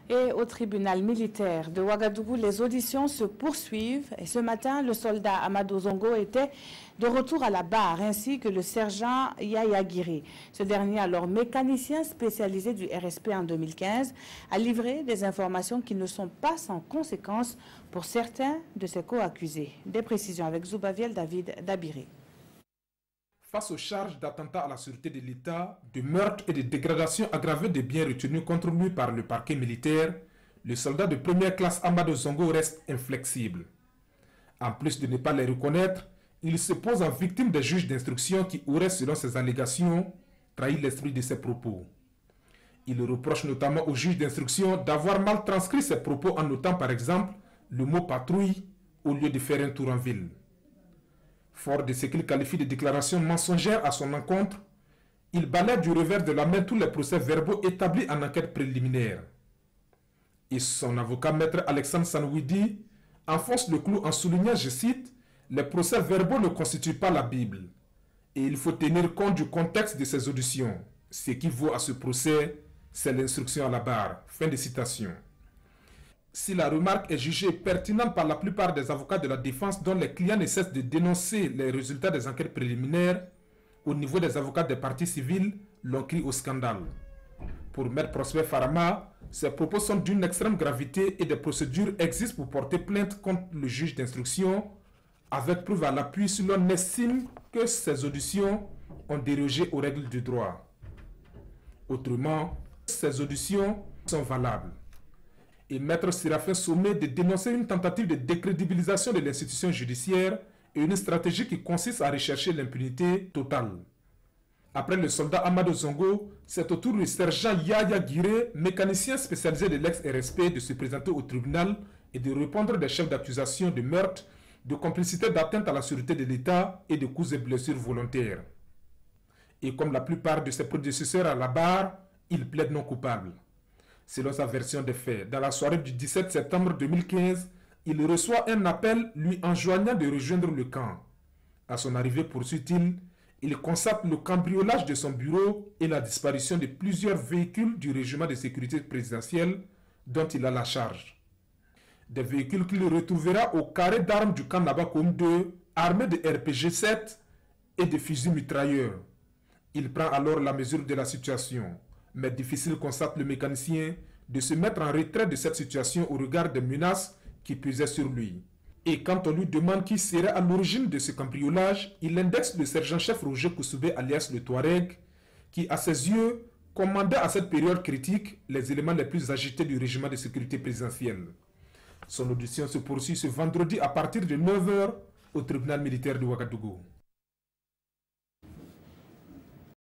Et au tribunal militaire de Ouagadougou, les auditions se poursuivent. Et ce matin, le soldat Amadou Zongo était de retour à la barre, ainsi que le sergent Yaya Guiré. Ce dernier, alors mécanicien spécialisé du RSP en 2015, a livré des informations qui ne sont pas sans conséquences pour certains de ses co-accusés. Des précisions avec Zoubaviel David Dabiré. Face aux charges d'attentat à la sûreté de l'État, de meurtre et de dégradation aggravée des biens retenus contre lui par le parquet militaire, le soldat de première classe Amadou Zongo reste inflexible. En plus de ne pas les reconnaître, il se pose en victime des juges d'instruction qui auraient, selon ses allégations, trahi l'esprit de ses propos. Il reproche notamment aux juges d'instruction d'avoir mal transcrit ses propos en notant par exemple le mot patrouille au lieu de faire un tour en ville. Fort de ce qu'il qualifie de déclarations mensongères à son encontre, il balaie du revers de la main tous les procès-verbaux établis en enquête préliminaire. Et son avocat, maître Alexandre Sanouidi, enfonce le clou en soulignant, je cite, « Les procès-verbaux ne constituent pas la Bible et il faut tenir compte du contexte de ces auditions. Ce qui vaut à ce procès, c'est l'instruction à la barre. » Fin de citation. Si la remarque est jugée pertinente par la plupart des avocats de la défense dont les clients ne cessent de dénoncer les résultats des enquêtes préliminaires, au niveau des avocats des parties civiles, l'on crie au scandale. Pour Maître Prosper Farama, ces propos sont d'une extrême gravité et des procédures existent pour porter plainte contre le juge d'instruction, avec preuve à l'appui si l'on estime que ces auditions ont dérogé aux règles du droit. Autrement, ces auditions sont valables. Et Maître Séraphin Sommet de dénoncer une tentative de décrédibilisation de l'institution judiciaire et une stratégie qui consiste à rechercher l'impunité totale. Après le soldat Amadou Zongo, c'est au tour du sergent Yaya Guiré, mécanicien spécialisé de l'ex-RSP, de se présenter au tribunal et de répondre des chefs d'accusation de meurtre, de complicité d'atteinte à la sûreté de l'État et de coups et blessures volontaires. Et comme la plupart de ses prédécesseurs à la barre, il plaide non coupable. Selon sa version des faits, dans la soirée du 17 septembre 2015, il reçoit un appel lui enjoignant de rejoindre le camp. À son arrivée, poursuit-il, il constate le cambriolage de son bureau et la disparition de plusieurs véhicules du régiment de sécurité présidentielle dont il a la charge. Des véhicules qu'il retrouvera au carré d'armes du camp Nabakoum 2, armés de RPG-7 et de fusils mitrailleurs. Il prend alors la mesure de la situation. Mais difficile, constate le mécanicien, de se mettre en retrait de cette situation au regard des menaces qui pesaient sur lui. Et quand on lui demande qui serait à l'origine de ce cambriolage, il indexe le sergent-chef Roger Koussoubé alias le Touareg, qui à ses yeux commandait à cette période critique les éléments les plus agités du régiment de sécurité présidentielle. Son audition se poursuit ce vendredi à partir de 9 h au tribunal militaire de Ouagadougou.